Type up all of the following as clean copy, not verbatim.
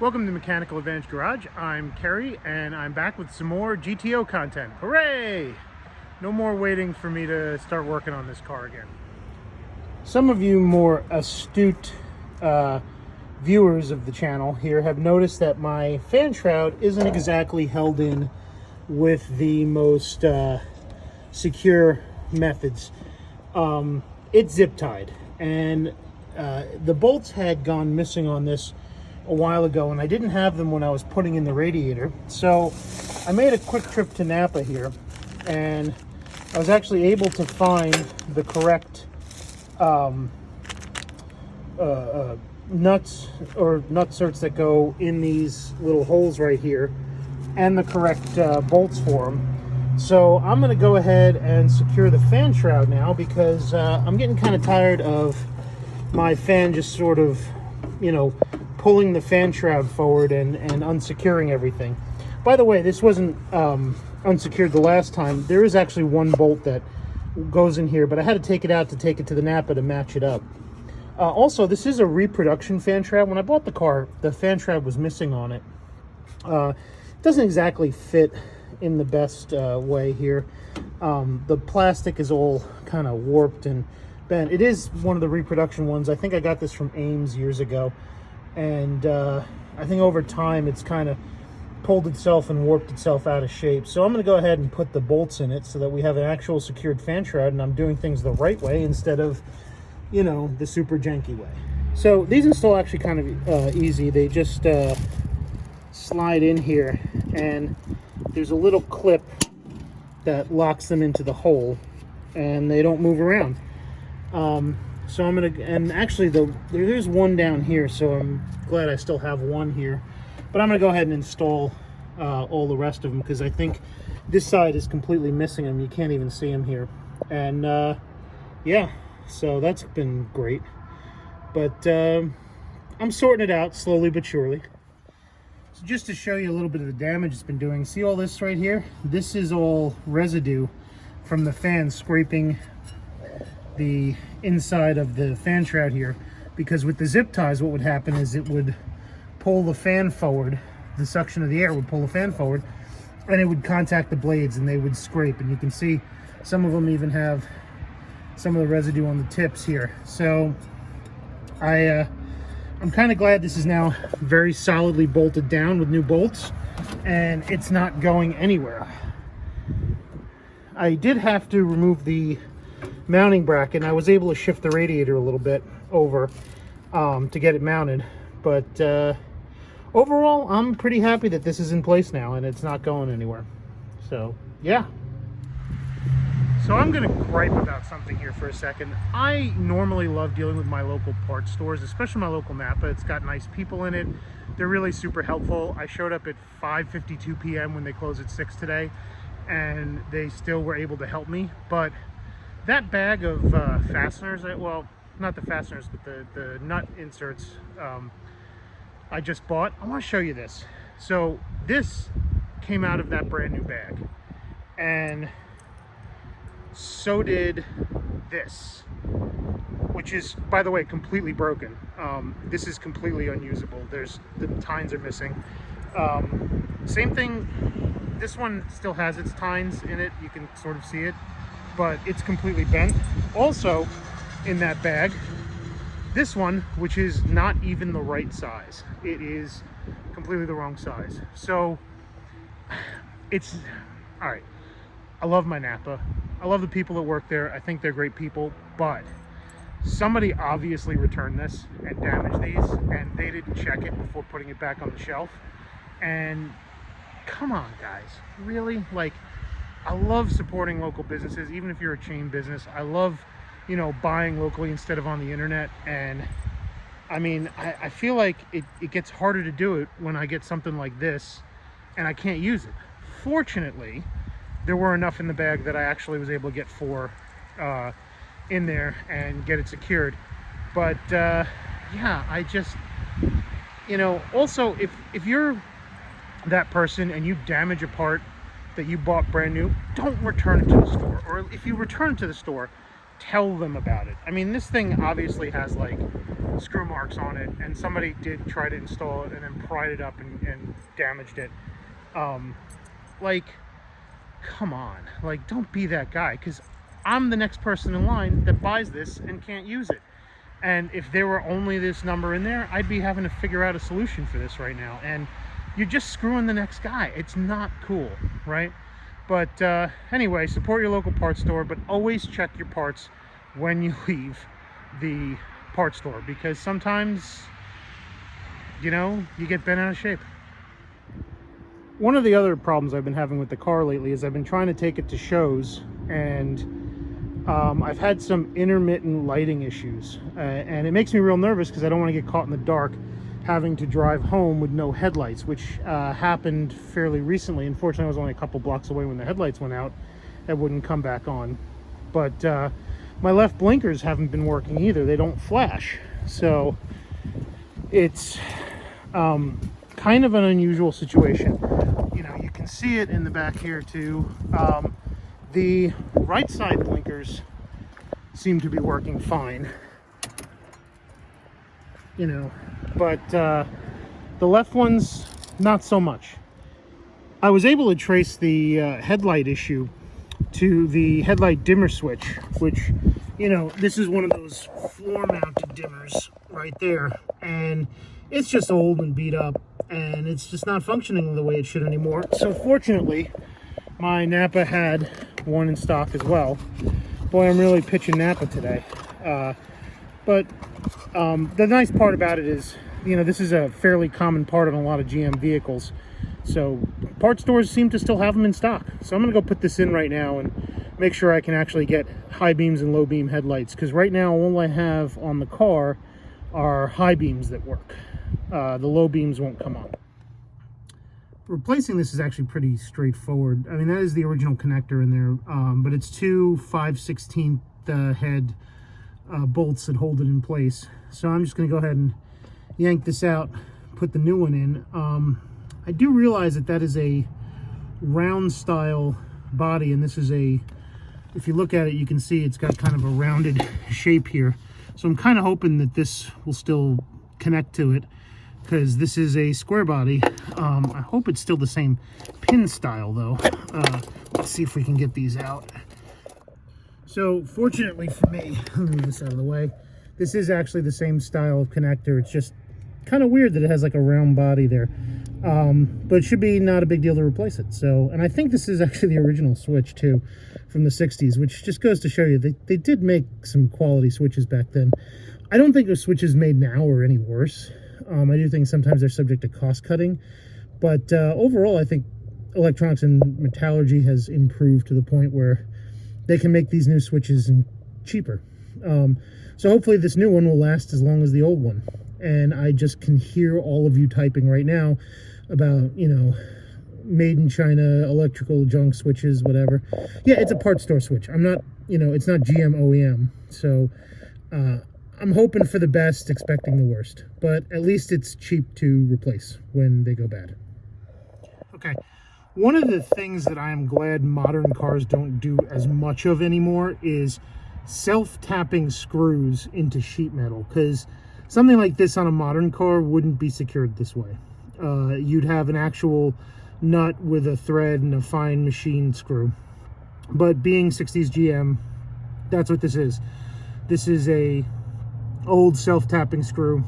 Welcome to Mechanical Advantage Garage. I'm Kerry and I'm back with some more GTO content. Hooray! No more waiting for me to start working on this car again. Some of you more astute viewers of the channel here have noticed that my fan shroud isn't exactly held in with the most secure methods. It's zip tied, and the bolts had gone missing on this a while ago, and I didn't have them when I was putting in the radiator. So I made a quick trip to Napa here, and I was actually able to find the correct nuts or nutserts that go in these little holes right here, and the correct bolts for them. So I'm going to go ahead and secure the fan shroud now, because I'm getting kind of tired of my fan just sort of, pulling the fan shroud forward and unsecuring everything. By the way, this wasn't unsecured the last time. There is actually one bolt that goes in here, but I had to take it out to take it to the Napa to match it up. Also, this is a reproduction fan shroud. When I bought the car, the fan shroud was missing on it. It doesn't exactly fit in the best way here. The plastic is all kind of warped and bent. It is one of the reproduction ones. I think I got this from Ames years ago. And I think over time it's kind of pulled itself and warped itself out of shape. So I'm going to go ahead and put the bolts in it so that we have an actual secured fan shroud, and I'm doing things the right way instead of, the super janky way. So these install actually kind of easy. They just slide in here, and there's a little clip that locks them into the hole, and they don't move around. So I'm gonna, and actually there's one down here, so I'm glad I still have one here. But I'm gonna go ahead and install all the rest of them, because I think this side is completely missing them. You can't even see them here. And yeah, so that's been great. But I'm sorting it out slowly but surely. So just to show you a little bit of the damage it's been doing, see all this right here? This is all residue from the fan scraping the inside of the fan shroud here, because with the zip ties what would happen is it would pull the fan forward. The suction of the air would pull the fan forward, and it would contact the blades and they would scrape, and you can see some of them even have some of the residue on the tips here. So I'm kind of glad this is now very solidly bolted down with new bolts, and it's not going anywhere. I did have to remove the mounting bracket, and I was able to shift the radiator a little bit over to get it mounted, but overall I'm pretty happy that this is in place now and it's not going anywhere. So yeah, so I'm gonna gripe about something here for a second. I normally love dealing with my local parts stores, especially my local Napa. It's got nice people in it. They're really super helpful. I showed up at 5:52 p.m. when they closed at 6 today, and they still were able to help me. But that bag of fasteners, well, not the fasteners, but the nut inserts I just bought, I want to show you this. So this came out of that brand new bag, and so did this, which is, by the way, completely broken. This is completely unusable. The tines are missing. Same thing, this one still has its tines in it. You can sort of see it, but it's completely bent. Also in that bag, this one, which is not even the right size. It is completely the wrong size. So it's all right. I love my Napa. I love the people that work there. I think they're great people, but somebody obviously returned this and damaged these, and they didn't check it before putting it back on the shelf. And come on, guys, really? Like, I love supporting local businesses, even if you're a chain business. I love, buying locally instead of on the internet. And I mean, I feel like it gets harder to do it when I get something like this and I can't use it. Fortunately, there were enough in the bag that I actually was able to get 4 in there and get it secured. But yeah, I just, also, if you're that person and you damage a part that you bought brand new, don't return it to the store. Or if you return it to the store, tell them about it. I mean, this thing obviously has like screw marks on it, and somebody did try to install it and then pried it up and damaged it. Like, come on, like, don't be that guy, because I'm the next person in line that buys this and can't use it. And if there were only this number in there, I'd be having to figure out a solution for this right now. And you're just screwing the next guy. It's not cool, right? But anyway, support your local parts store, but always check your parts when you leave the parts store, because sometimes, you know, you get bent out of shape. One of the other problems I've been having with the car lately is I've been trying to take it to shows, and I've had some intermittent lighting issues, and it makes me real nervous because I don't want to get caught in the dark having to drive home with no headlights, which happened fairly recently. Unfortunately, I was only a couple blocks away when the headlights went out and wouldn't come back on. But my left blinkers haven't been working either. They don't flash. So it's kind of an unusual situation. You know, you can see it in the back here too. The right side blinkers seem to be working fine, you know, but the left ones, not so much. I was able to trace the headlight issue to the headlight dimmer switch, which, you know, this is one of those floor mounted dimmers right there, and it's just old and beat up, and it's just not functioning the way it should anymore. So fortunately, my Napa had one in stock as well. Boy, I'm really pitching Napa today. But the nice part about it is, you know, this is a fairly common part on a lot of GM vehicles. So parts stores seem to still have them in stock. So I'm going to go put this in right now and make sure I can actually get high beams and low beam headlights. Because right now all I have on the car are high beams that work. The low beams won't come on. Replacing this is actually pretty straightforward. I mean, that is the original connector in there, but it's two 5/16 head bolts that hold it in place. So I'm just going to go ahead and yank this out, put the new one in. I do realize that that is a round style body, and this is a, if you look at it, you can see it's got kind of a rounded shape here. So I'm kind of hoping that this will still connect to it, because this is a square body. I hope it's still the same pin style though. Let's see if we can get these out. So fortunately for me, let me move this out of the way, this is actually the same style of connector. It's just kind of weird that it has like a round body there. But it should be not a big deal to replace it. So, and I think this is actually the original switch too, from the 60s, which just goes to show you they did make some quality switches back then. I don't think the switches made now are any worse. I do think sometimes they're subject to cost cutting, but overall I think electronics and metallurgy has improved to the point where they can make these new switches cheaper. So hopefully this new one will last as long as the old one. And I just can hear all of you typing right now about, you know, made in China, electrical junk switches, whatever. Yeah, it's a parts store switch. I'm not, you know, it's not GM OEM. So I'm hoping for the best, expecting the worst. But at least it's cheap to replace when they go bad. Okay. One of the things that I am glad modern cars don't do as much of anymore is self-tapping screws into sheet metal, because something like this on a modern car wouldn't be secured this way. You'd have an actual nut with a thread and a fine machine screw. But being 60s GM, that's what this is. This is a old self-tapping screw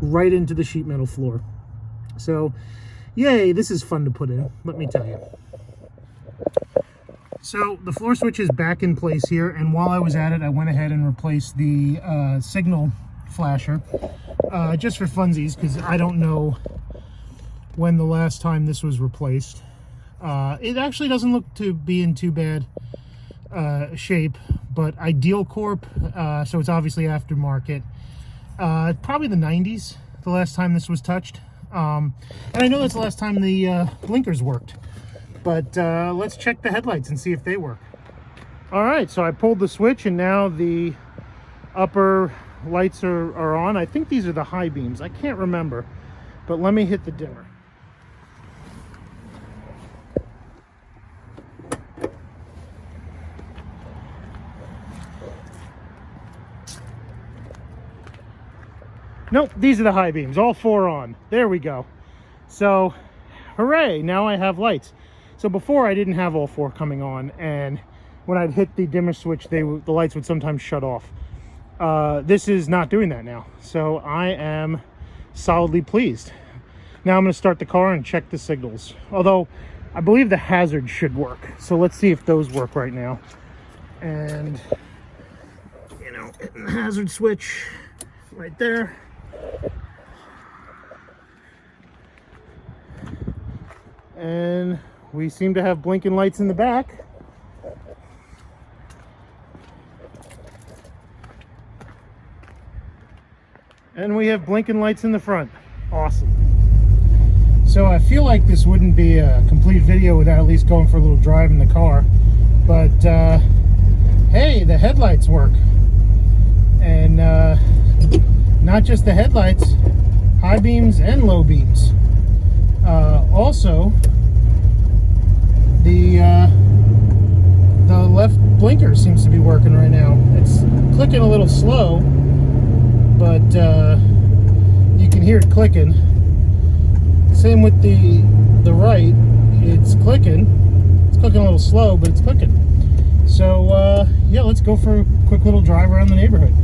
right into the sheet metal floor. So, yay, this is fun to put in, let me tell you. So the floor switch is back in place here, and while I was at it, I went ahead and replaced the signal flasher, just for funsies, because I don't know when the last time this was replaced. It actually doesn't look to be in too bad shape, but Ideal Corp, so it's obviously aftermarket. Probably the 90s, the last time this was touched. And I know that's the last time the blinkers worked. But let's check the headlights and see if they work. All right, so I pulled the switch and now the upper lights are on. I think these are the high beams. I can't remember, but let me hit the dimmer. Nope, these are the high beams, all 4 on. There we go. So, hooray, now I have lights. So before I didn't have all 4 coming on, and when I'd hit the dimmer switch, the lights would sometimes shut off. This is not doing that now. So I am solidly pleased. Now I'm going to start the car and check the signals. Although, I believe the hazards should work. So let's see if those work right now. And, you know, hitting the hazard switch right there. And we seem to have blinking lights in the back. And we have blinking lights in the front. Awesome. So I feel like this wouldn't be a complete video without at least going for a little drive in the car. But, hey, the headlights work. And not just the headlights, high beams and low beams. Also, the left blinker seems to be working right now. It's clicking a little slow, but you can hear it clicking. Same with the right. It's clicking. It's clicking a little slow, but it's clicking. So yeah, let's go for a quick little drive around the neighborhood.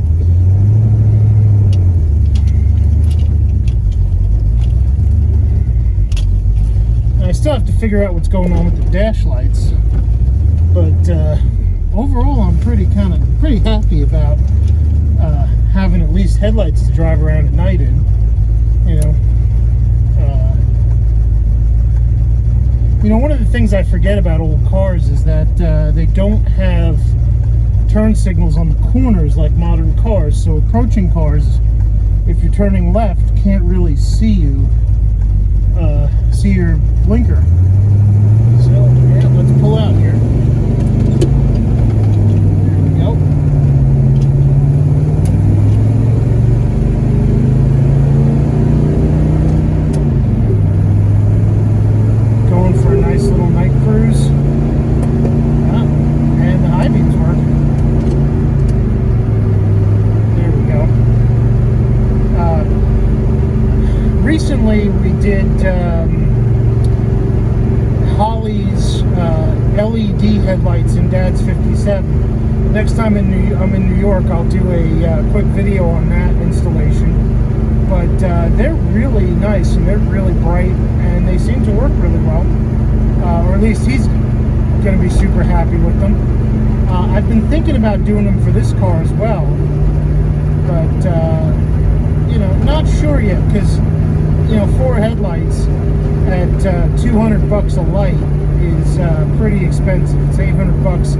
I still have to figure out what's going on with the dash lights, but overall I'm pretty happy about having at least headlights to drive around at night in. You know, one of the things I forget about old cars is that they don't have turn signals on the corners like modern cars, so approaching cars, if you're turning left, can't really see you. See your blinker. So yeah, let's pull out here. There we go. Going for a nice little night cruise. And the high beams work. There we go. Recently we did Holly's LED headlights in Dad's 57. Next time I'm in New York, I'll do a quick video on that installation. But they're really nice and they're really bright and they seem to work really well. Or at least he's going to be super happy with them. I've been thinking about doing them for this car as well. But, you know, not sure yet because, you know, 4 headlights at $200 a light is pretty expensive. It's $800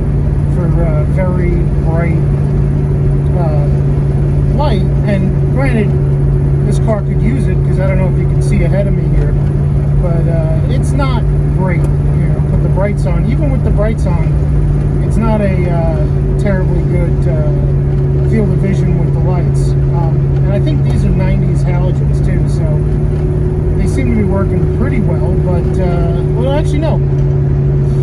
for a very bright light. And granted, this car could use it because I don't know if you can see ahead of me here, but it's not great. You know, put the brights on. Even with the brights on, it's not a terribly good field of vision with the lights. And I think these are 90s halogens too, so they seem to be working pretty well. But well, actually no,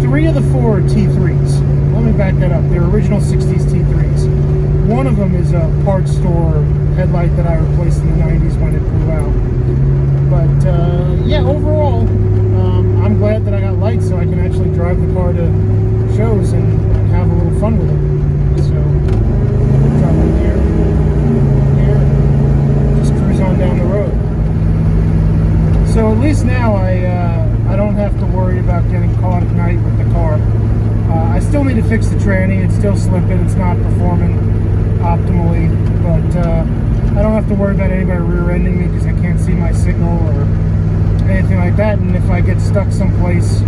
3 of the 4 are T3s. Let me back that up. They're original 60s T3s. One of them is a parts store headlight that I replaced in the 90s when it blew out. But yeah, overall, I'm glad that I got lights so I can actually drive the car to shows and have a little fun with it. So, drop in here, just cruise on down the road. So at least now I don't have to worry about getting caught at night with the car. I still need to fix the tranny. It's still slipping. It's not performing optimally, but I don't have to worry about anybody rear-ending me because I can't see my signal or anything like that. And if I get stuck someplace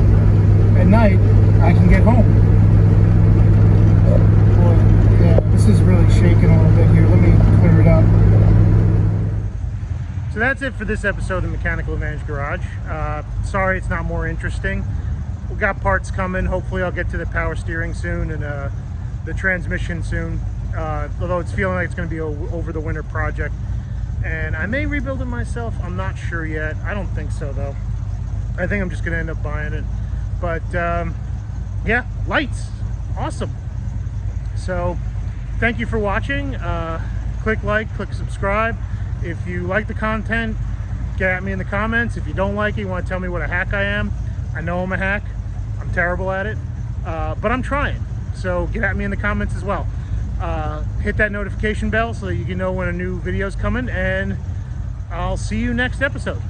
at night, I can get home. Boy, yeah, this is really shaking a little bit here. Let me clear it up. So that's it for this episode of Mechanical Advantage Garage. Sorry it's not more interesting. We got parts coming. Hopefully I'll get to the power steering soon and the transmission soon. Although it's feeling like it's going to be over the winter project. And I may rebuild it myself. I'm not sure yet. I don't think so though. I think I'm just going to end up buying it. But yeah, lights. Awesome. So thank you for watching. Click like, click subscribe. If you like the content, get at me in the comments. If you don't like it, you want to tell me what a hack I am, I know I'm a hack. I'm terrible at it, but I'm trying. So get at me in the comments as well. Hit that notification bell so that you can know when a new video is coming, and I'll see you next episode.